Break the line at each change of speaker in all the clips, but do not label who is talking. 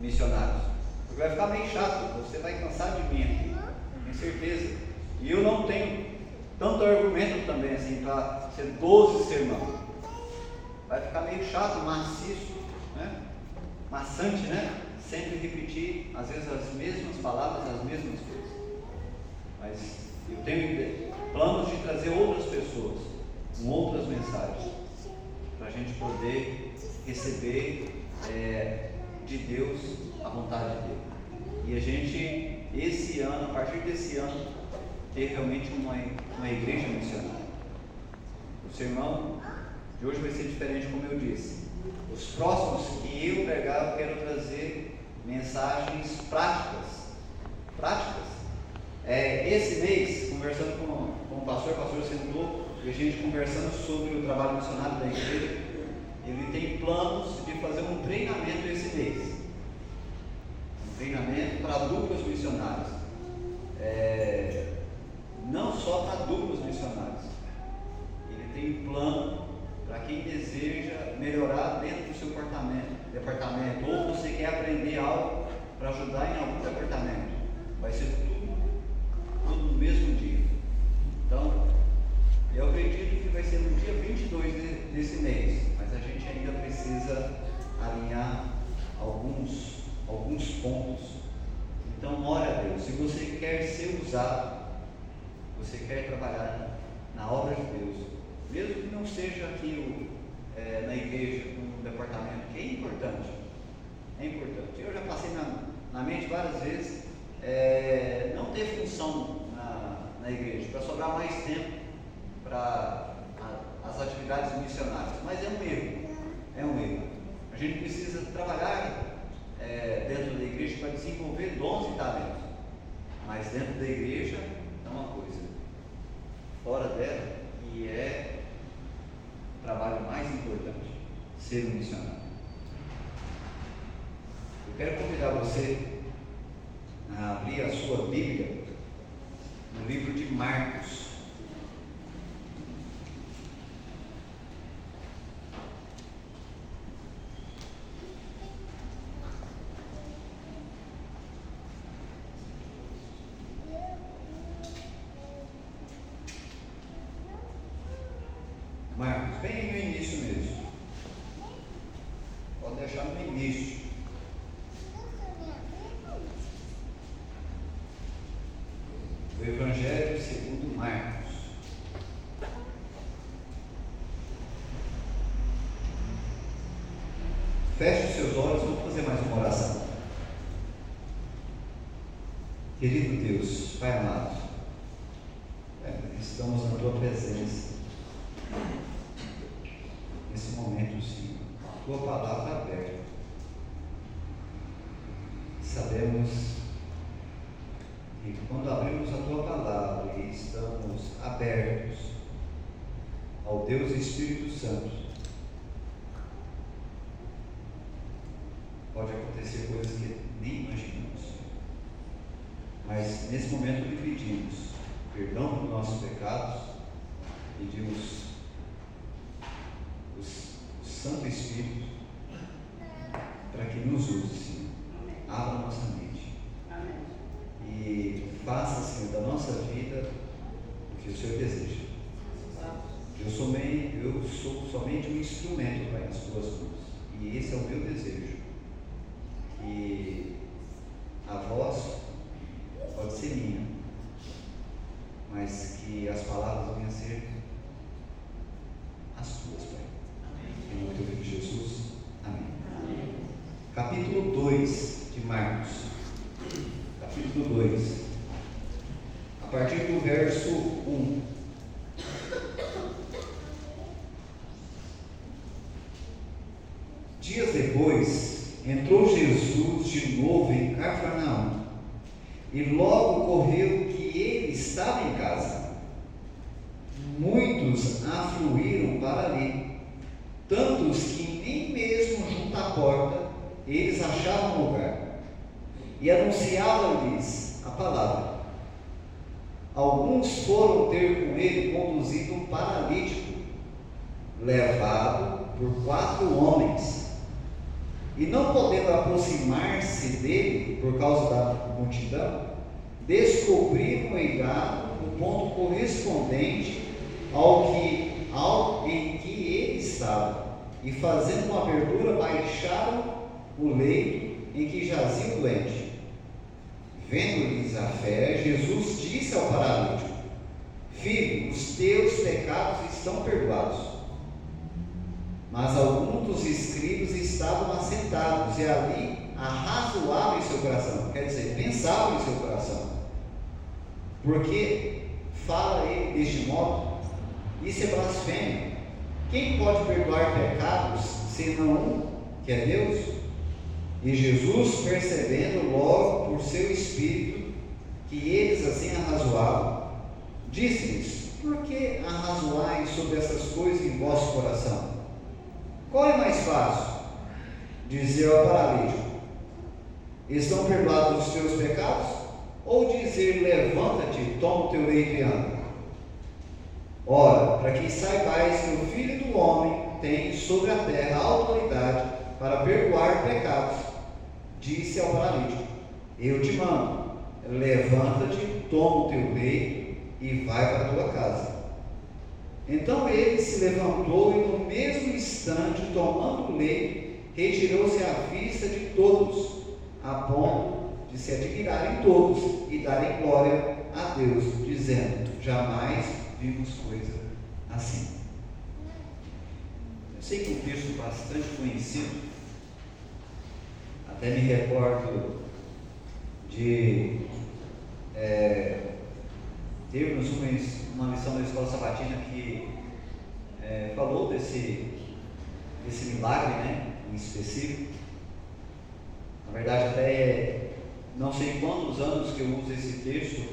missionários, porque vai ficar meio chato, você vai cansar de mim aqui, tenho certeza. E eu não tenho tanto argumento também assim para ser 12 sermão. Vai ficar meio chato, maciço, né? Maçante, né? Sempre repetir, às vezes, as mesmas palavras, as mesmas coisas. Mas eu tenho planos de trazer outras pessoas, com outras mensagens, para a gente poder receber de Deus a vontade dele. E a gente, esse ano, a partir desse ano, ter realmente uma igreja missionária. O sermão de hoje vai ser diferente, como eu disse. Os próximos que eu pregar, eu quero trazer mensagens práticas. Esse mês, conversando com o pastor sentou, e a gente conversando sobre o trabalho missionário da igreja, ele tem planos de fazer um treinamento esse mês. Um treinamento para duplas missionárias. Não só para duplas missionárias. Ele tem plano para quem deseja melhorar dentro do seu departamento, ou você quer aprender algo para ajudar em algum departamento. Vai ser tudo no mesmo dia. Então, eu acredito que vai ser no dia 22 desse mês, mas a gente ainda precisa alinhar alguns pontos. Então, ore a Deus. Se você quer ser usado, você quer trabalhar na obra de Deus, mesmo que não seja aqui na igreja, no departamento, que é importante. Eu já passei na mente várias vezes não ter função na igreja, para sobrar mais tempo para as atividades missionárias, mas é um erro. A gente precisa trabalhar dentro da igreja para desenvolver dons e talentos, mas dentro da igreja é uma coisa, fora dela, e é o trabalho mais importante, ser um missionário. Eu quero convidar você a abrir a sua Bíblia no livro de Marcos. Marcos, bem no início mesmo. Pode deixar no início. O Evangelho segundo Marcos. Feche os seus olhos, vamos fazer mais uma oração. Querido Deus, Pai amado, estamos na Tua presença. Nesse momento, Senhor, a Tua palavra aberta. Sabemos que quando abrimos a Tua palavra e estamos abertos ao Deus Espírito Santo, pode acontecer coisas que nem imaginamos. Mas nesse momento lhe pedimos perdão por nossos pecados, pedimos o Santo Espírito para que nos use, Senhor. Abra nossa mente. Amém. E faça, Senhor, da nossa vida o que o Senhor deseja. Eu sou somente um instrumento, Pai, nas Tuas mãos. E esse é o meu desejo. Que a voz pode ser minha, mas que as palavras venham a ser as Tuas, Pai. Em nome do Filho de Jesus. Amém. Amém. Capítulo 2 de Marcos. Capítulo 2. A partir do verso 1. Dias depois, entrou Jesus de novo em Cafarnaum, e logo ocorreu que ele estava em casa. Muitos afluíram para ali, tantos que nem mesmo junto à porta eles achavam lugar, e anunciavam-lhes a palavra. Alguns foram ter com ele conduzido um paralítico, levado por 4 homens. E não podendo aproximar-se dele, por causa da multidão, descobriram o eirado no ponto correspondente ao em que ele estava, e fazendo uma abertura, baixaram o leito em que jazia o doente. Vendo-lhes a fé, Jesus disse ao paralítico: Filho, os teus pecados estão perdoados. Mas alguns dos escribas estavam assentados e ali arrazoavam em seu coração, quer dizer, pensavam em seu coração. Porque fala ele deste modo? Isso é blasfêmia. Quem pode perdoar pecados senão um, que é Deus? E Jesus, percebendo logo por seu espírito que eles assim arrazoavam, disse-lhes: Por que arrazoais sobre essas coisas em vosso coração? Qual é mais fácil? Dizer ao paralítico: Estão perdoados os teus pecados? Ou dizer: Levanta-te, toma o teu leito e anda? Ora, para que saibais que o Filho do Homem tem sobre a terra a autoridade para perdoar pecados, disse ao paralítico: Eu te mando, levanta-te, toma o teu leito e vai para a tua casa. Então ele se levantou e no mesmo instante, tomando o leito, retirou-se à vista de todos, a ponto de se admirarem todos e darem glória a Deus, dizendo: Jamais vimos coisa assim. Eu sei que é um texto bastante conhecido, até me recordo de termos uma lição da escola sabatina que falou desse milagre, né, em específico. Na verdade, até não sei quantos anos que eu uso esse texto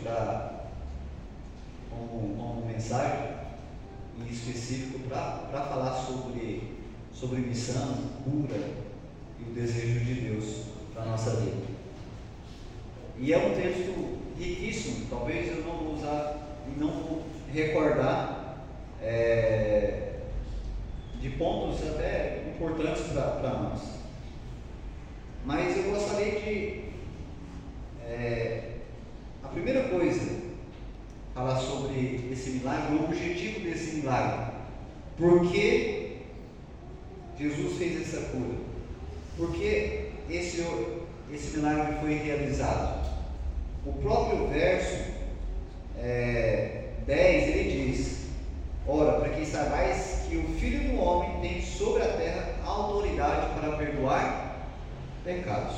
como mensagem em específico para falar sobre missão, cura e o desejo de Deus para a nossa vida. E é um texto riquíssimo. Talvez eu não vou usar e não vou recordar de pontos até importantes para nós, mas eu gostaria de a primeira coisa, falar sobre esse milagre, o objetivo desse milagre. Por que Jesus fez essa cura? Por que esse milagre foi realizado? O próprio verso 10, ele diz: Ora, para que saibais que o Filho do Homem tem sobre a terra autoridade para perdoar pecados.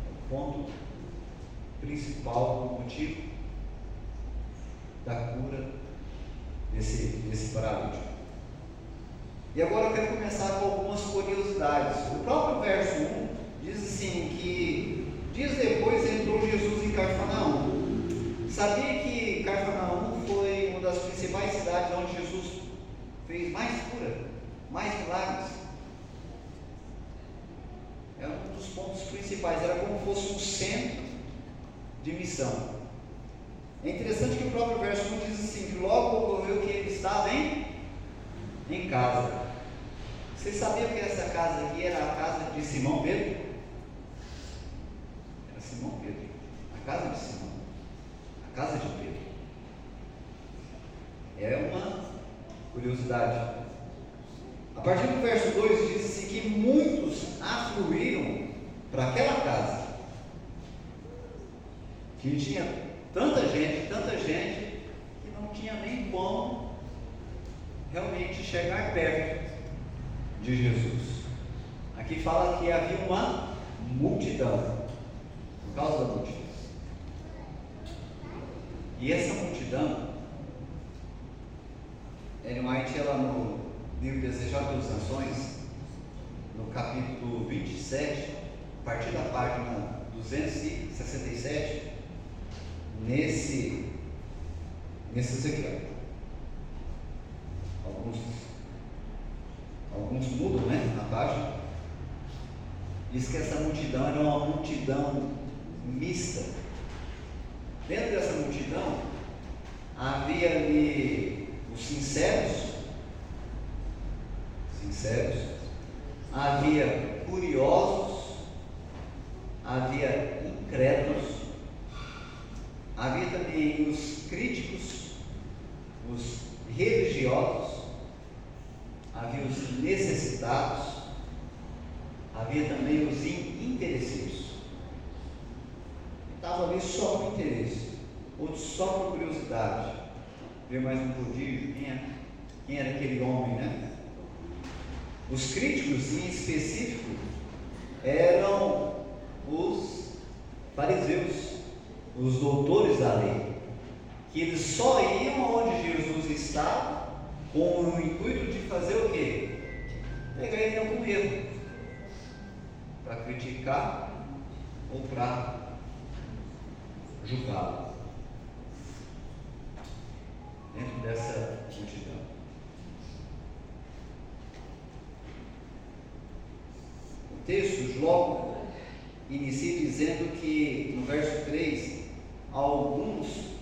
O ponto principal, o motivo da cura desse paralítico. E agora eu quero começar com algumas curiosidades. O próprio verso 1 diz assim que dias depois entrou Jesus em Cafarnaum. Sabia que Cafarnaum foi uma das principais cidades onde Jesus fez mais cura, mais milagres? É um dos pontos principais, era como se fosse um centro de missão. É interessante que o próprio verso 1 diz assim, que logo ocorreu que ele estava em casa. Vocês sabiam que essa casa aqui era a casa de Simão Pedro? Era Simão Pedro, a casa de Simão, a casa de Pedro. É uma curiosidade. A partir do verso 2 diz assim que muitos afluíram para aquela casa, que tinha tanta gente, que não tinha nem como realmente chegar perto de Jesus. Aqui fala que havia uma multidão, por causa da multidão. E essa multidão, Ellen White, ela no livro Desejado das Nações, no capítulo 27, a partir da página 267, nesses aqui, alguns mudam, né, na página, diz que essa multidão era uma multidão mista. Dentro dessa multidão havia ali os sinceros, havia curiosos, havia incrédulos, havia também os críticos, os religiosos, havia os necessitados, havia também os interesseiros. Estavam ali só por interesse, outros só por curiosidade, ver mais um prodígio, quem era aquele homem, né? Os críticos, em específico, eram os fariseus, os doutores da lei, que eles só iam onde Jesus estava com o intuito de fazer o quê? Pegar ele em algum erro, para criticar ou para julgá-lo dentro dessa multidão. O texto logo inicia dizendo que no verso 3, alguns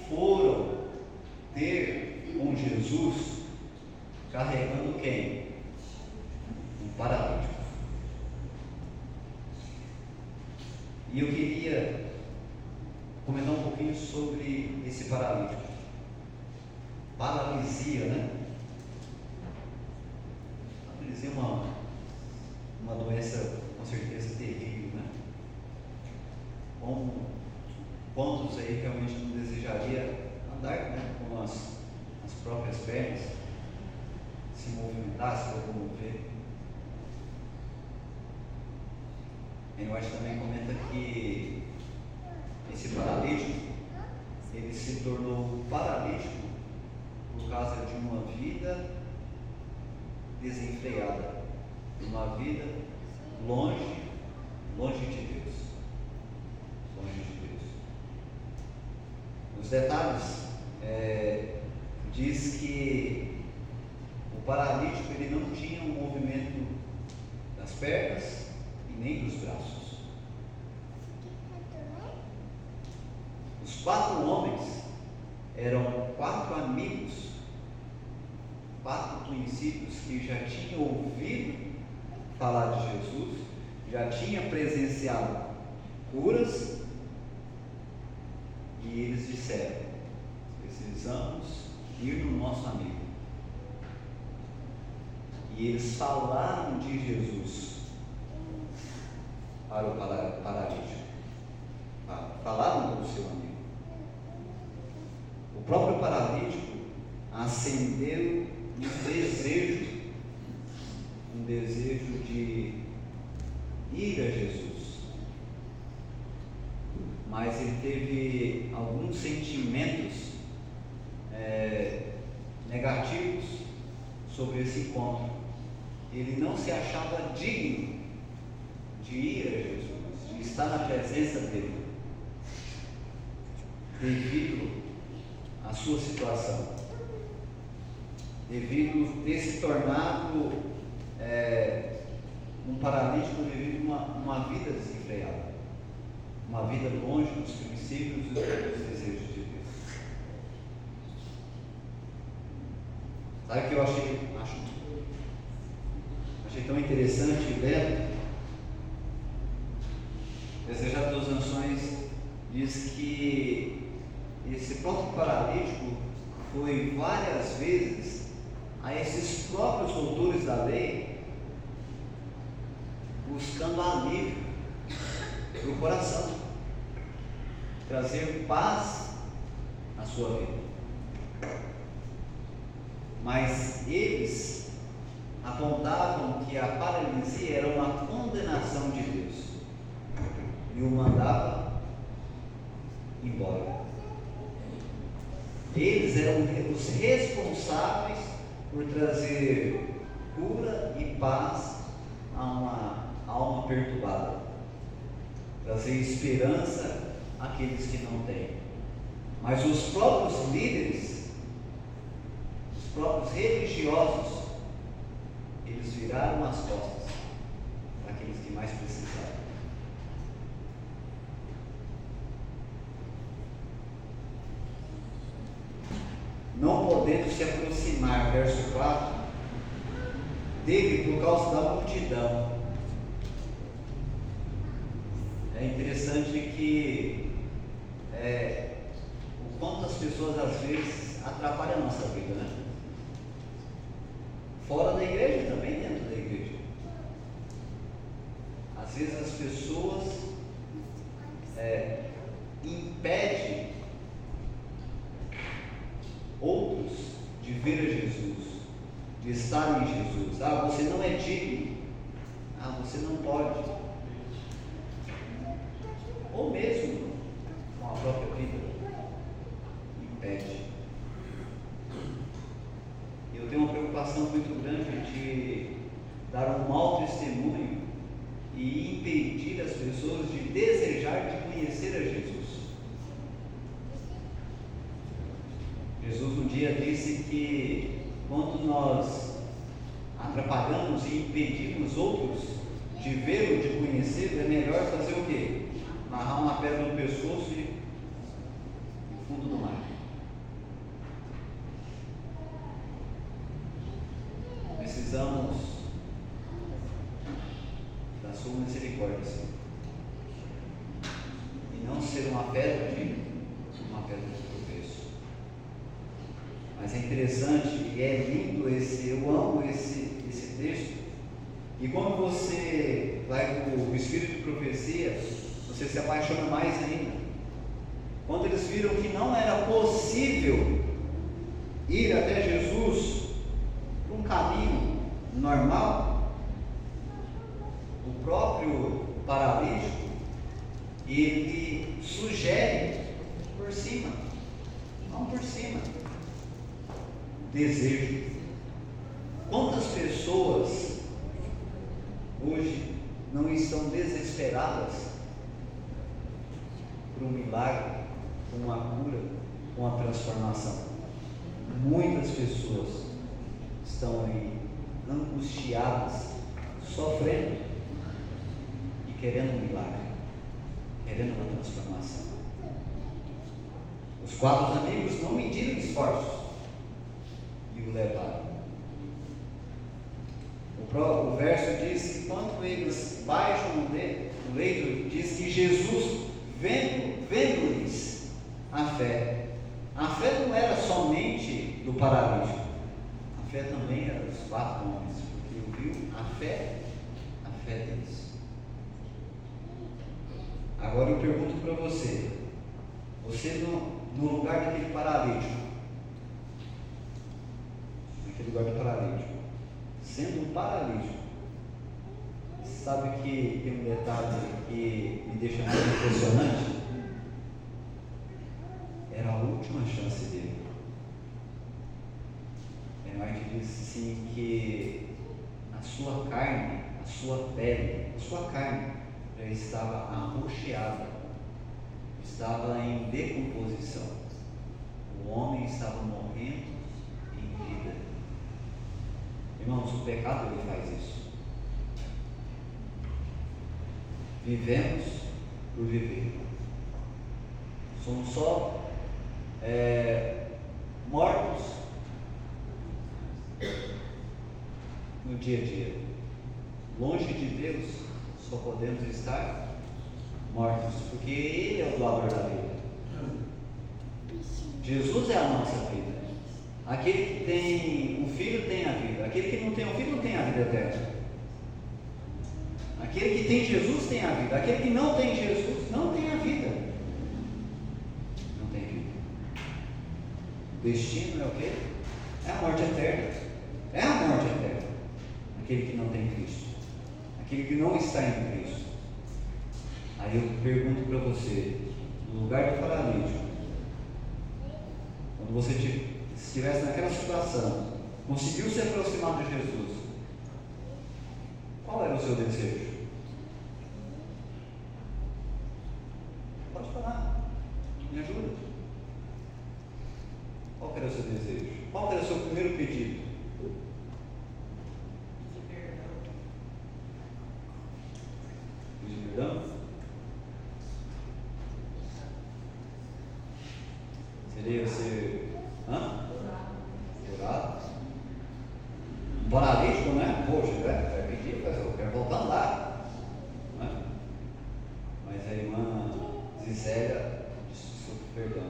foram ter com Jesus carregando quem? Um paralítico. E eu queria comentar um pouquinho sobre esse paralítico. Paralisia, né? Paralisia é uma doença com certeza terrível, né? Quantos aí realmente não desejaria andar, né, com as próprias pernas, se movimentar, se locomover? Em White também comenta que esse paralítico, ele se tornou paralítico por causa de uma vida desenfreada, uma vida longe de Deus. Longe de Deus. Os detalhes diz que o paralítico ele não tinha um movimento das pernas e nem dos braços. Os 4 homens eram 4 amigos, 4 conhecidos que já tinham ouvido falar de Jesus, já tinham presenciado curas, e eles disseram: precisamos ir no nosso amigo. E eles falaram de Jesus para o paralítico, falaram do seu amigo. O próprio paralítico acendeu um desejo de ir a Jesus, mas ele teve alguns sentimentos negativos sobre esse encontro. Ele não se achava digno de ir a Jesus, de estar na presença dele, devido à sua situação, devido ter se tornado um paralítico devido a uma vida desenfreada, uma vida longe dos princípios e dos desejos de Deus. Sabe o que eu achei tão interessante lendo? Desejar das Nações diz que esse próprio paralítico foi várias vezes a esses próprios doutores da lei buscando alívio para o coração, trazer paz à sua vida. Mas eles apontavam que a paralisia era uma condenação de Deus e o mandava embora. Eles eram os responsáveis por trazer cura e paz a uma alma perturbada, trazer esperança àqueles que não têm. Mas os próprios líderes, os próprios religiosos, eles viraram as costas para aqueles que mais precisavam. Não podendo se aproximar, verso 4, dele por causa da multidão, É interessante que o quanto as pessoas às vezes atrapalham a nossa vida, né? Fora da igreja, também dentro da igreja. Às vezes as pessoas impedem outros de ver a Jesus, de estar em Jesus. Ah, você não é digno. Ah, você não pode. Ou mesmo com a própria vida impede. Eu tenho uma preocupação muito grande de dar um mau testemunho e impedir as pessoas de desejar de conhecer a Jesus. Jesus um dia disse que quando nós atrapalhamos e impedimos outros de vê-lo, de conhecê-lo, é melhor fazer o quê? Amarrar uma pedra no pescoço e no fundo do mar. Precisamos da sua misericórdia, Senhor, e não ser uma pedra de tropeço. Mas é interessante e é lindo eu amo esse texto. E quando você vai com o espírito de profecia, você se apaixona mais ainda. Quando eles viram que não era possível ir até Jesus por um caminho normal, o próprio paralítico, ele sugere por cima, não por cima, desejo. Quantas pessoas hoje não estão desesperadas por um milagre, por uma cura, por uma transformação? Muitas pessoas estão aí angustiadas, sofrendo e querendo um milagre, querendo uma transformação. Os 4 amigos não mediram esforços e o levaram. O verso diz que quando eles baixam no leito, diz que Jesus, vendo-lhes a fé não era somente do paralítico, a fé também era dos 4 homens, porque viu a fé deles. Agora eu pergunto para você no lugar daquele paralítico, sendo um paralítico, sabe que tem um detalhe que me deixa mais impressionante? Era a última chance dele. Martin diz assim que a sua carne, a sua pele, a sua carne já estava arroxeada, estava em decomposição. O homem estava morrendo em vida. Irmãos, o pecado ele faz isso. Vivemos por viver. Somos só mortos no dia a dia. Longe de Deus, só podemos estar mortos, porque Ele é o doador da vida. Jesus é a nossa vida. Aquele que tem um filho tem a vida. Aquele que não tem um filho não tem a vida eterna. Aquele que tem Jesus tem a vida. Aquele que não tem Jesus não tem a vida. Não tem vida. O destino é o quê? É a morte eterna. É a morte eterna. Aquele que não tem Cristo. Aquele que não está em Cristo. Aí eu pergunto para você, no lugar do paralítico, quando você estivesse naquela situação, conseguiu se aproximar de Jesus, qual era o seu desejo? Pode falar, me ajuda. Qual era o seu desejo? Qual era o seu primeiro pedido? Pedir perdão? Seria ser curado? Um paralítico, né? Poxa, vai pedir, eu quero voltar lá. Não é? Mas é miséria de perdão.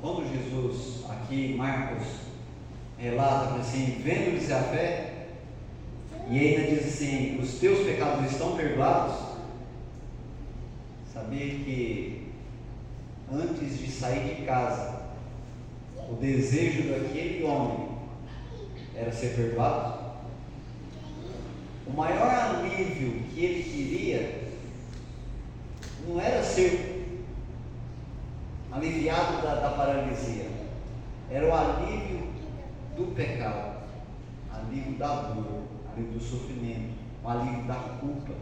Quando Jesus, aqui Marcos relata assim, vendo-lhes a fé, e ainda diz assim, os teus pecados estão perdoados, sabia que antes de sair de casa, o desejo daquele homem era ser perdoado? O maior alívio que ele queria não era ser aliviado da paralisia, era o alívio do pecado, alívio da dor, alívio do sofrimento, o alívio da culpa.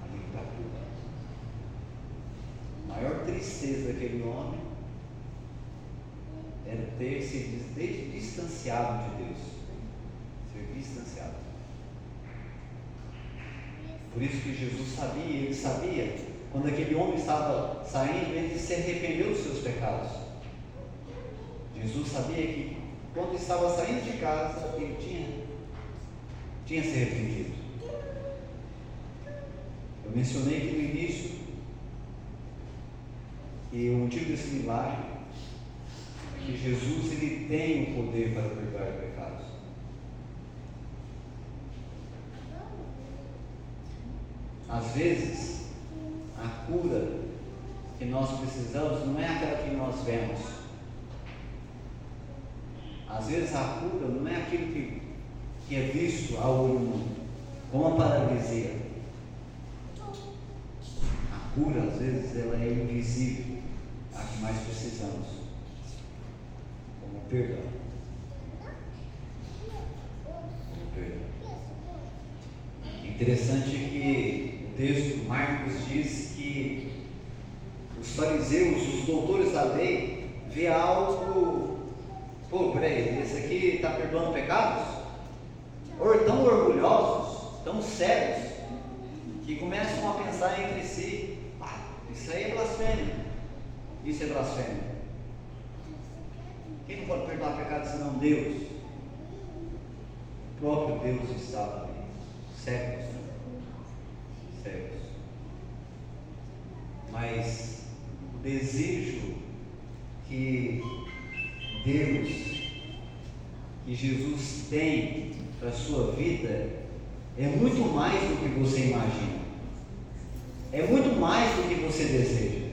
Alívio da culpa. A maior tristeza daquele homem era ter se distanciado de Deus. Ser distanciado. Por isso que Jesus sabia, ele sabia, quando aquele homem estava saindo, ele se arrependeu dos seus pecados. Jesus sabia que quando estava saindo de casa, ele tinha se arrependido. Eu mencionei aqui no início que o motivo desse milagre é que Jesus ele tem o poder para perdoar pecados. Às vezes, a cura que nós precisamos não é aquela que nós vemos. Às vezes a cura não é aquilo que é visto a olho nu, como a paralisia. A cura, às vezes, ela é invisível, a que mais precisamos, como perdão. Como perdão. Interessante que o texto, Marcos diz que os fariseus, os doutores da lei, vê algo, peraí, esse aqui está perdoando pecados? Tão orgulhosos, tão sérios, que começam a pensar entre si, isso aí é blasfêmia, isso é blasfêmia. Quem não pode perdoar pecados senão Deus? O próprio Deus estava ali, cegos. Mas o desejo que Deus, que Jesus tem para a sua vida é muito mais do que você imagina, é muito mais do que você deseja.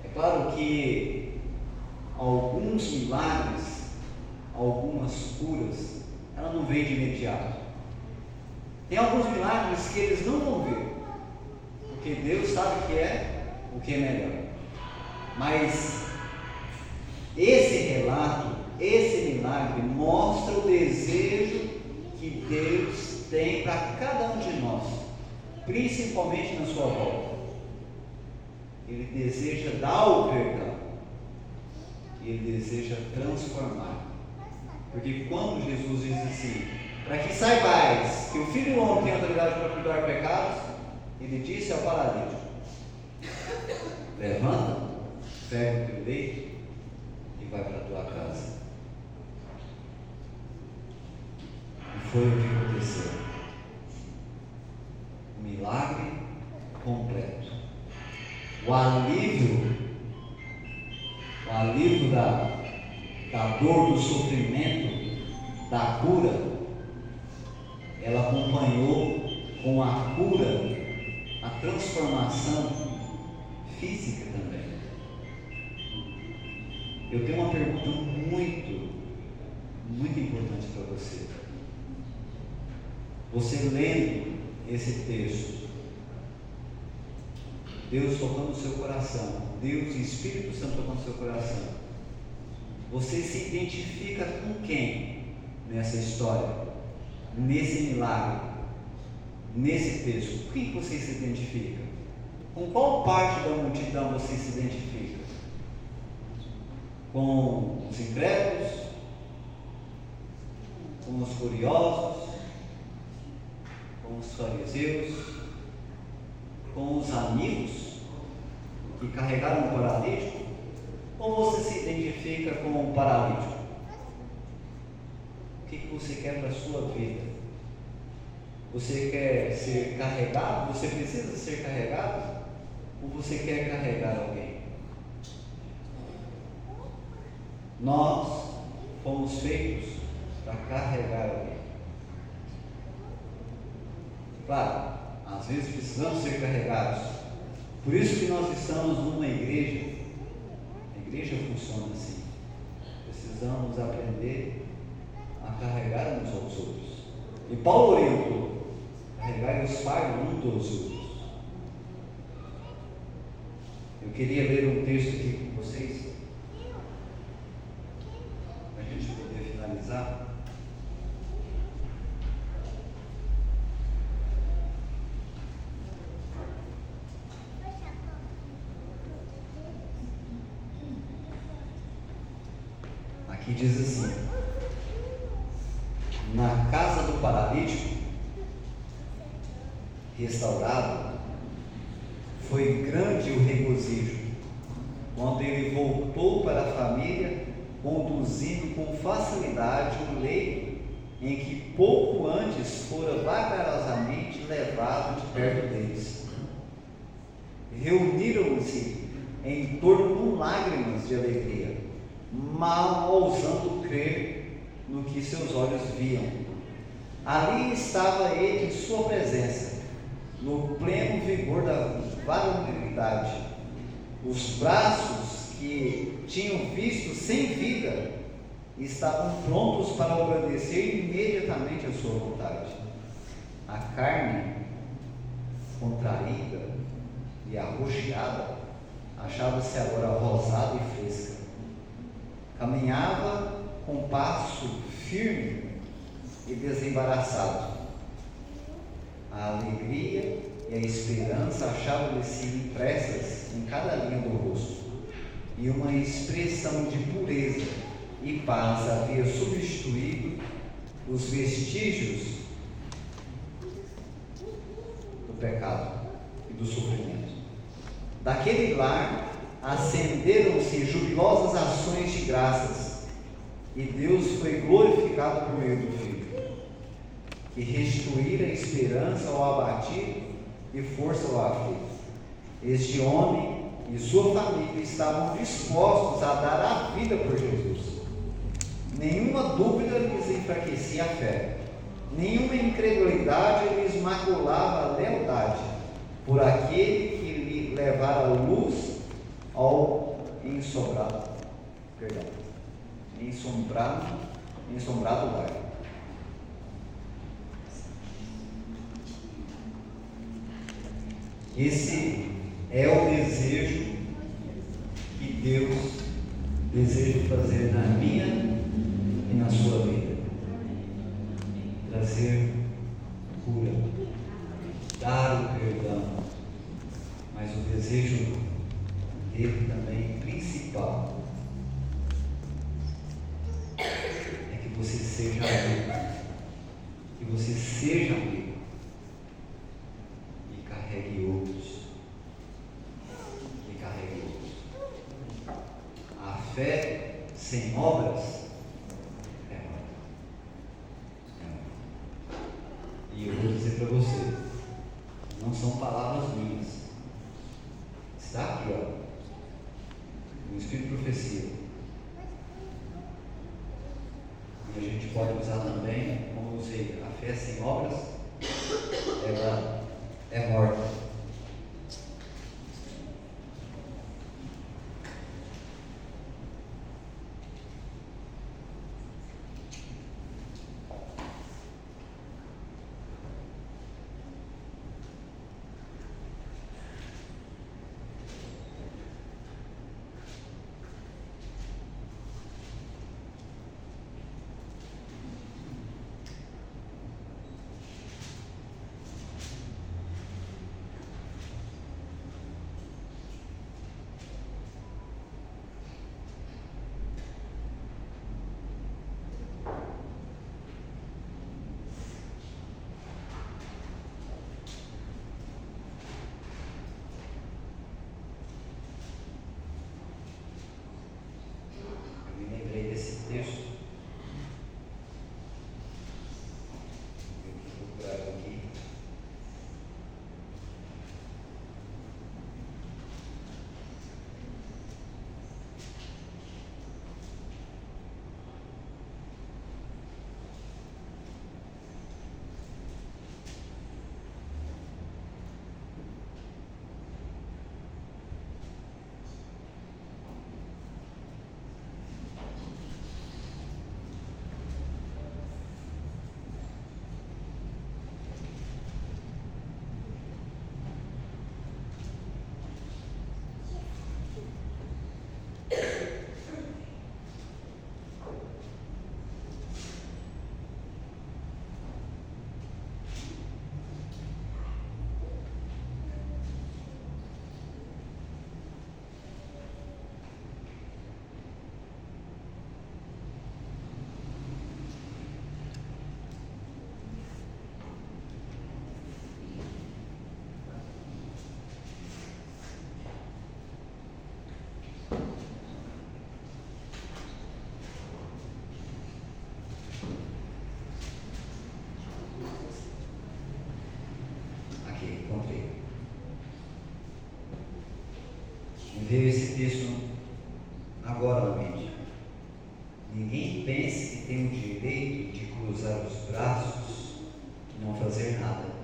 É claro que alguns milagres, algumas curas, ela não vem de imediato. Tem alguns milagres que eles não vão ver, porque Deus sabe o que é melhor. Mas esse relato, esse milagre mostra o desejo que Deus tem para cada um de nós, principalmente na sua volta. Ele deseja dar o perdão, e ele deseja transformar. Porque quando Jesus diz assim, para que saibais que o Filho do Homem tem autoridade para perdoar pecados, ele disse ao paralítico: levanta, pega o teu leito e vai para a tua casa. E foi o que aconteceu. O milagre completo. O alívio da dor, do sofrimento, da cura, ela acompanhou com a cura a transformação física também. Eu tenho uma pergunta muito importante para você. Você lendo esse texto, Deus tocando o seu coração, Deus e Espírito Santo tocando o seu coração, você se identifica com quem nessa história, nesse milagre, nesse texto? Com quem você se identifica? Com qual parte da multidão você se identifica? Com os incrédulos? Com os curiosos? Com os fariseus? Com os amigos que carregaram o paralítico? Ou você se identifica com o paralítico? O que você quer para a sua vida? Você quer ser carregado? Você precisa ser carregado? Ou você quer carregar alguém? Nós fomos feitos para carregar alguém. Claro, às vezes precisamos ser carregados. Por isso que nós estamos numa igreja. A igreja funciona assim. Precisamos aprender a carregar uns aos outros. E Paulo orientou: carregar os fardos uns dos outros. Eu queria ler um texto aqui com vocês, para a gente poder finalizar. Aqui diz assim: na casa do paralítico restaurado, foi grande o regozijo quando ele voltou para a família, conduzindo com facilidade o leito em que pouco antes fora vagarosamente levado de perto deles. Reuniram-se em torno com lágrimas de alegria, mal ousando crer no que seus olhos viam. Ali estava ele em sua presença, no pleno vigor da varonilidade. Os braços que tinham visto sem vida estavam prontos para obedecer imediatamente a sua vontade. A carne contraída e arroxeada achava-se agora rosada e fresca. Caminhava com passo firme e desembaraçado. A alegria e a esperança achavam-se impressas em cada linha do rosto, e uma expressão de pureza e paz havia substituído os vestígios do pecado e do sofrimento. Daquele lar acenderam-se jubilosas ações de graças, e Deus foi glorificado por meio do Filho, que restituíra a esperança ao abatido e força ao aflito. Este homem e sua família estavam dispostos a dar a vida por Jesus. Nenhuma dúvida lhes enfraquecia a fé, nenhuma incredulidade lhes maculava a lealdade por aquele que lhe levara a luz ao ensombrado lar. Esse é o desejo que Deus deseja fazer na minha e na sua vida: trazer cura, dar o perdão. Mas o desejo dele também principal é que você seja amigo, que você seja amigo e carregue outros. A fé sem obras é morta. E eu vou dizer para você, não são palavras minhas. Está aqui, no Espírito de Profecia. E a gente pode usar também, como usei, a fé sem obras, ela é morta. encontrei. Me veio esse texto agora na mente. Ninguém pense que tem o direito de cruzar os braços e não fazer nada.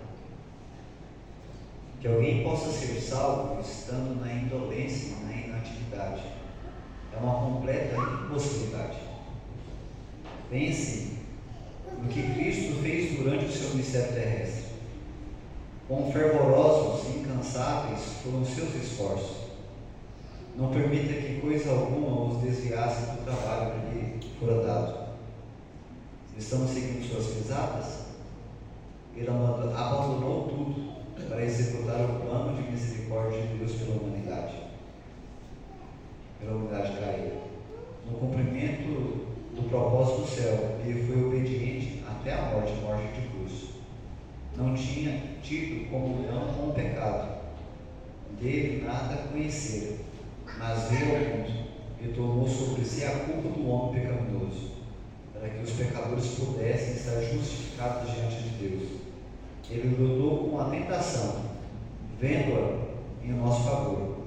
Que alguém possa ser salvo estando na indolência, na inatividade, é uma completa impossibilidade. Pense no que Cristo fez durante o seu ministério terrestre. Quão fervorosos e incansáveis foram os seus esforços. Não permita que coisa alguma os desviasse do trabalho que lhe fora dado. Estamos seguindo suas pisadas? Ele abandonou tudo para executar o plano de misericórdia de Deus pela humanidade caída. No cumprimento do propósito do céu, ele foi obediente até a morte de cruz. Não tinha tido comunhão com o pecado, dele nada conhecera, mas veio ao mundo e tomou sobre si a culpa do homem pecaminoso, para que os pecadores pudessem estar justificados diante de Deus. Ele lutou com a tentação, vendo-a em nosso favor.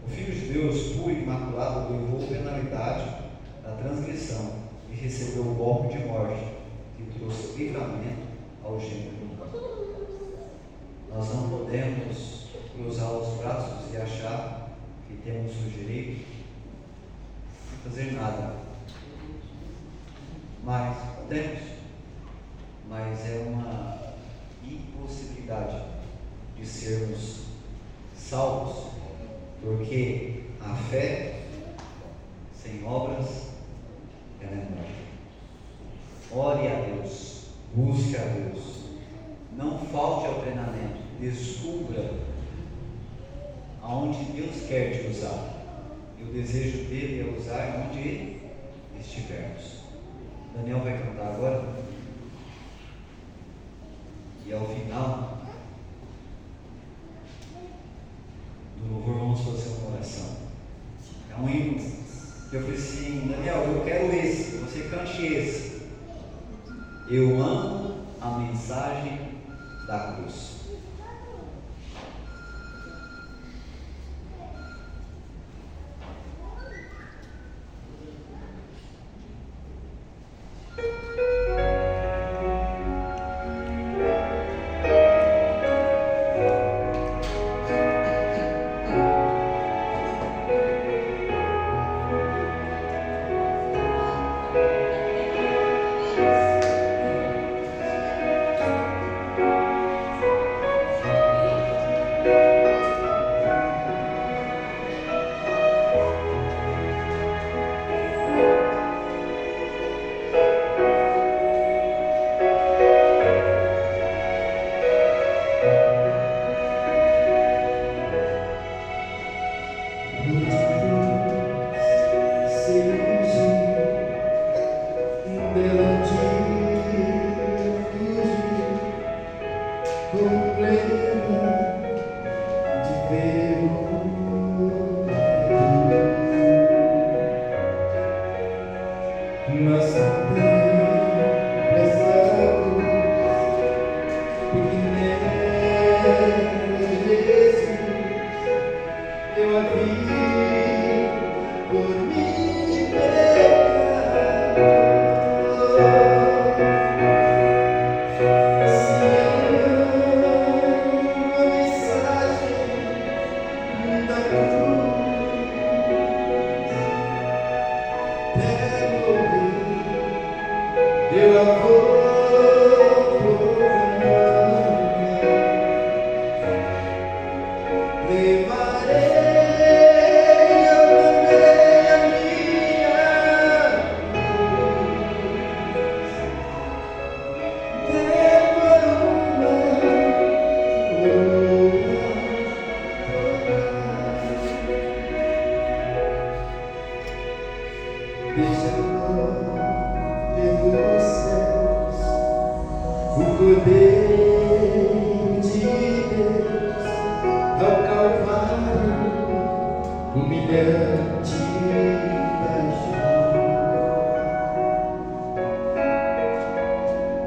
O Filho de Deus, puro e imaculado, levou a penalidade da transgressão e recebeu o golpe de morte, que trouxe livramento ao gênero humano. Nós não podemos cruzar os braços e achar que temos o direito de fazer nada. Mas é uma impossibilidade de sermos salvos, porque a fé sem obras ela é morta. Ore a Deus, busque a Deus, não falte ao treinamento, descubra aonde Deus quer te usar. E o desejo dele é usar onde estivermos. Daniel vai cantar agora, e ao final do louvor vamos fazer uma oração. É um hino que eu falei assim: Daniel, eu quero esse, você cante esse. Eu amo a mensagem da cruz.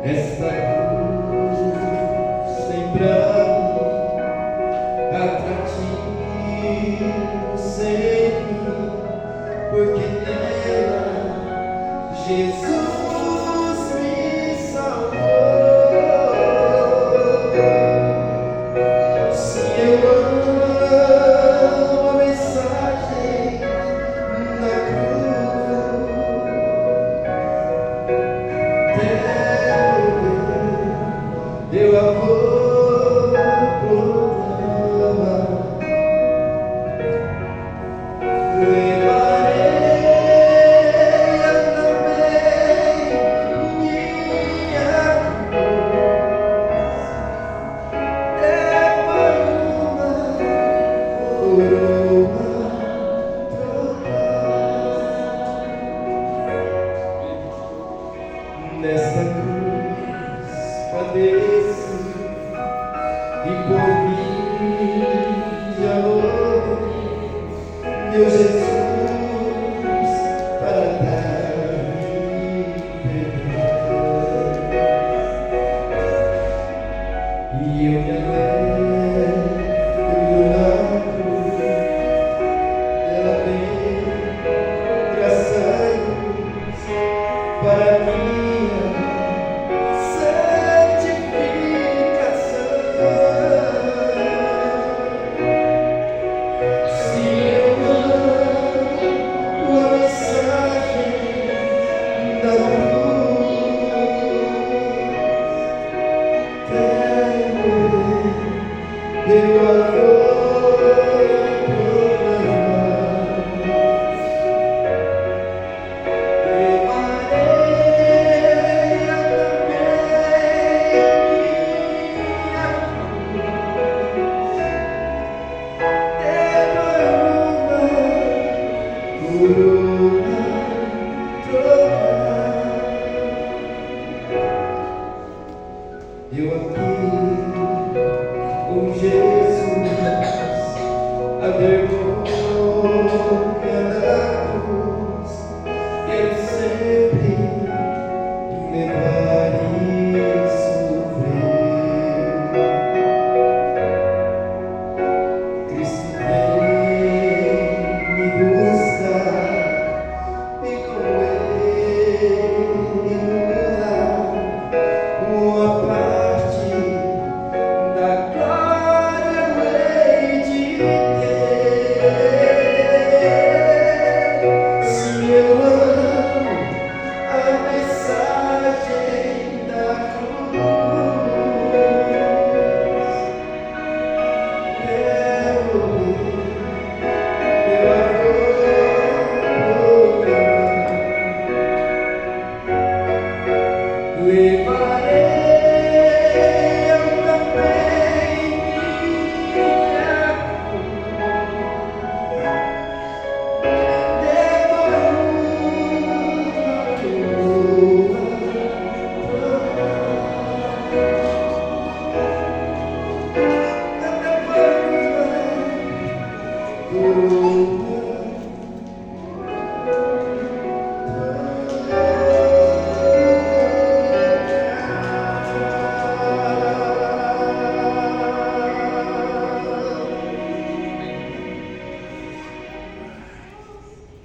Esta cruz sem pranto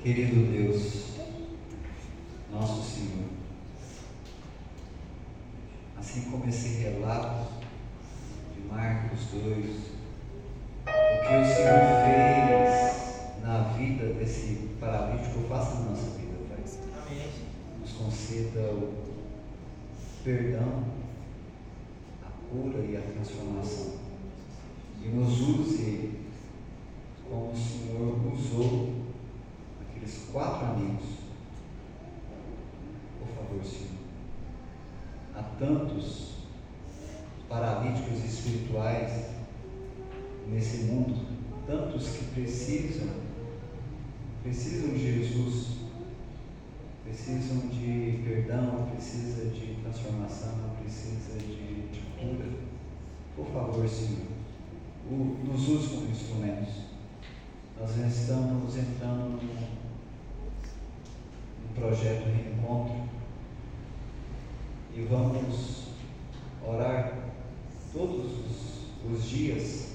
Querido Deus, nosso Senhor, assim como esse relato de Marcos 2, o que o Senhor fez na vida desse paralítico, faça na nossa vida, Pai.
Amém.
Nos conceda o perdão, a cura e a transformação, e nos use como o Senhor usou aqueles 4 amigos. Por favor, Senhor. Há tantos paralíticos espirituais nesse mundo, tantos que precisam de Jesus, precisam de perdão, precisam de transformação, precisam de cura. Por favor, Senhor, nos use como instrumentos. Nós estamos entrando num projeto Reencontro e vamos orar todos os dias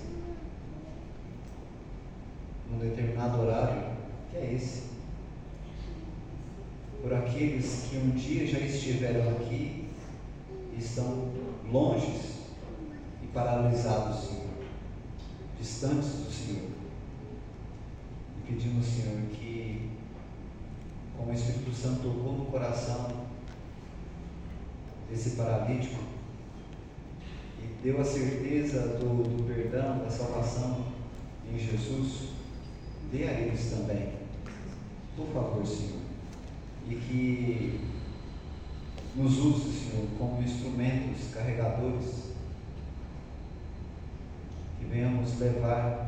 num determinado horário, que é esse, por aqueles que um dia já estiveram aqui e estão longes e paralisados, Senhor, distantes do Senhor. E pedimos, Senhor, que como o Espírito Santo tocou no coração desse paralítico e deu a certeza do perdão, da salvação em Jesus, dê a eles também, por favor, Senhor, e que nos use, Senhor, como instrumentos carregadores, que venhamos levar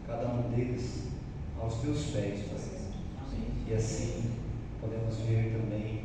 cada um deles aos teus pés, Pai. E assim podemos ver também